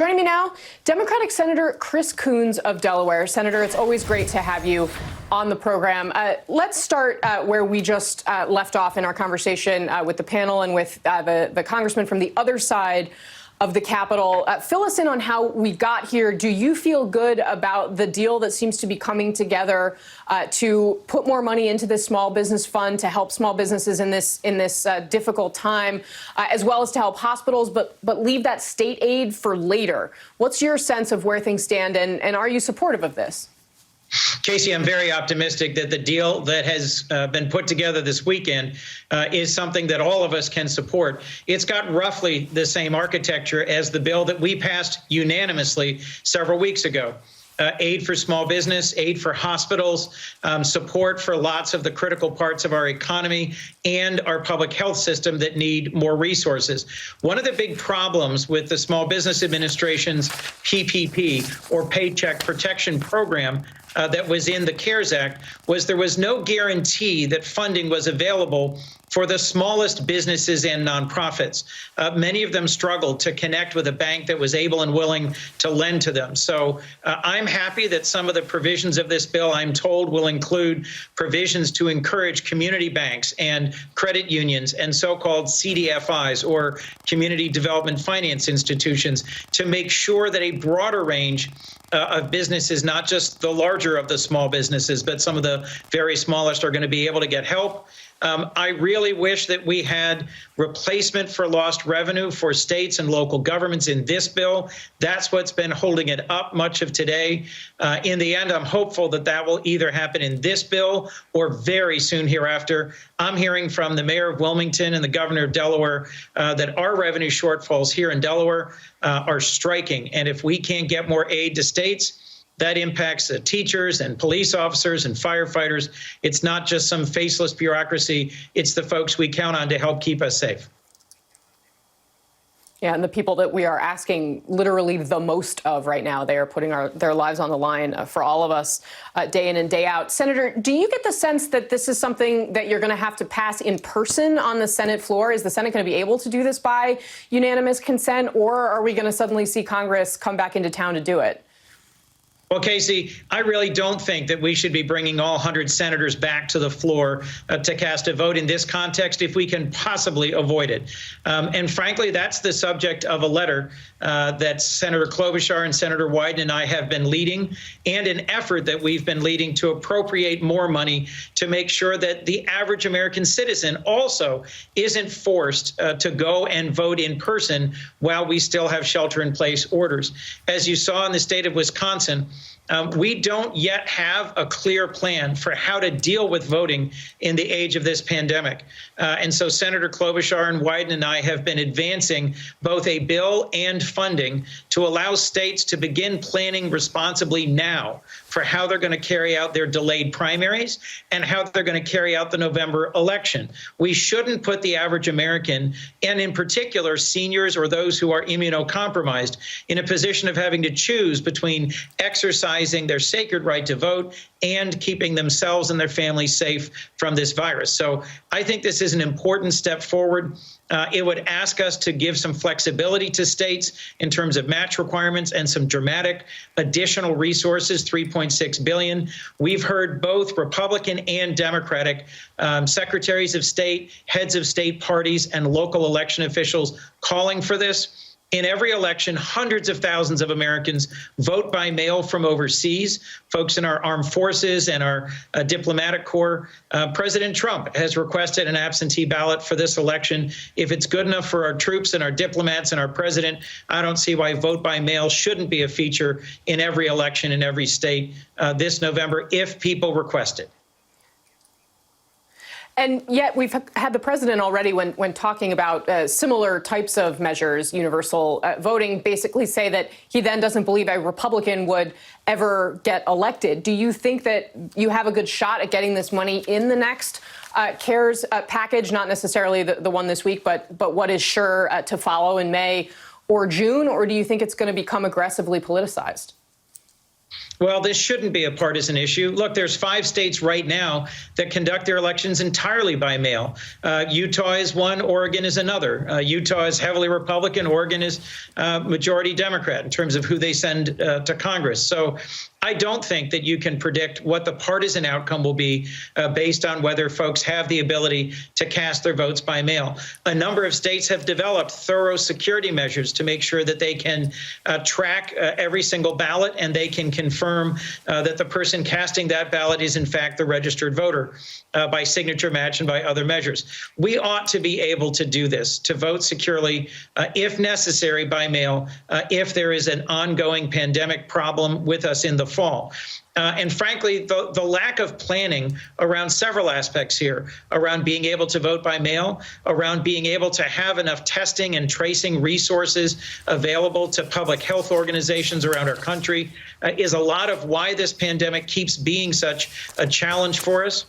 Joining me now, Democratic Senator Chris Coons of Delaware. Senator, it's always great to have you on the program. Let's start where we just left off in our conversation with the panel and with the congressman from the other side of the Capitol. Fill us in on how we got here. Do you feel good about the deal that seems to be coming together to put more money into this small business fund to help small businesses in this difficult time, as well as to help hospitals, but leave that state aid for later? What's your sense of where things stand, and are you supportive of this? Kasie, I'm very optimistic that the deal that has been put together this weekend is something that all of us can support. It's got roughly the same architecture as the bill that we passed unanimously several weeks ago. Aid for small business, aid for hospitals, support for lots of the critical parts of our economy and our public health system that need more resources. One of the big problems with the Small Business Administration's PPP, or Paycheck Protection Program, that was in the CARES Act was there was no guarantee that funding was available for the smallest businesses and nonprofits. Many of them struggled to connect with a bank that was able and willing to lend to them. So I'm happy that some of the provisions of this bill, I'm told, will include provisions to encourage community banks and credit unions and so-called CDFIs, or community development finance institutions, to make sure that a broader range of businesses, not just the larger of the small businesses, but some of the very smallest, are going to be able to get help. I really wish that we had replacement for lost revenue for states and local governments in this bill. That's what's been holding it up much of today. In the end, I'm hopeful that that will either happen in this bill or very soon hereafter. I'm hearing from the mayor of Wilmington and the governor of Delaware that our revenue shortfalls here in Delaware are striking. And if we can't get more aid to states, that impacts teachers and police officers and firefighters. It's not just some faceless bureaucracy. It's the folks we count on to help keep us safe. Yeah, and the people that we are asking literally the most of right now, they are putting their lives on the line for all of us day in and day out. Senator, do you get the sense that this is something that you're going to have to pass in person on the Senate floor? Is the Senate going to be able to do this by unanimous consent, or are we going to suddenly see Congress come back into town to do it? Well, Kasie, I really don't think that we should be bringing all 100 senators back to the floor to cast a vote in this context if we can possibly avoid it. And frankly, that's the subject of a letter that Senator Klobuchar and Senator Wyden and I have been leading, and an effort that we've been leading to appropriate more money to make sure that the average American citizen also isn't forced to go and vote in person while we still have shelter-in-place orders. As you saw in the state of Wisconsin, we don't yet have a clear plan for how to deal with voting in the age of this pandemic. And so Senator Klobuchar and Wyden and I have been advancing both a bill and funding to allow states to begin planning responsibly now for how they're going to carry out their delayed primaries and how they're going to carry out the November election. We shouldn't put the average American, and in particular seniors or those who are immunocompromised, in a position of having to choose between exercising their sacred right to vote and keeping themselves and their families safe from this virus. So I think this is an important step forward. It would ask us to give some flexibility to states in terms of match requirements and some dramatic additional resources, $3.6 billion. We've heard both Republican and Democratic secretaries of state, heads of state parties, and local election officials calling for this. In every election, hundreds of thousands of Americans vote by mail from overseas, folks in our armed forces and our diplomatic corps. President Trump has requested an absentee ballot for this election. If it's good enough for our troops and our diplomats and our president, I don't see why vote by mail shouldn't be a feature in every election in every state this November if people request it. And yet we've had the president already, when talking about similar types of measures, universal voting, basically say that he then doesn't believe a Republican would ever get elected. Do you think that you have a good shot at getting this money in the next CARES package, not necessarily the one this week, but what is sure to follow in May or June? Or do you think it's going to become aggressively politicized? Well, this shouldn't be a partisan issue. Look, there's 5 states right now that conduct their elections entirely by mail. Utah is one, Oregon is another. Utah is heavily Republican, Oregon is majority Democrat in terms of who they send to Congress. So I don't think that you can predict what the partisan outcome will be based on whether folks have the ability to cast their votes by mail. A number of states have developed thorough security measures to make sure that they can track every single ballot and they can confirm that the person casting that ballot is in fact the registered voter by signature match and by other measures. We ought to be able to do this, to vote securely, if necessary, by mail, if there is an ongoing pandemic problem with us in the fall. And frankly, the lack of planning around several aspects here, around being able to vote by mail, around being able to have enough testing and tracing resources available to public health organizations around our country, is a lot of why this pandemic keeps being such a challenge for us.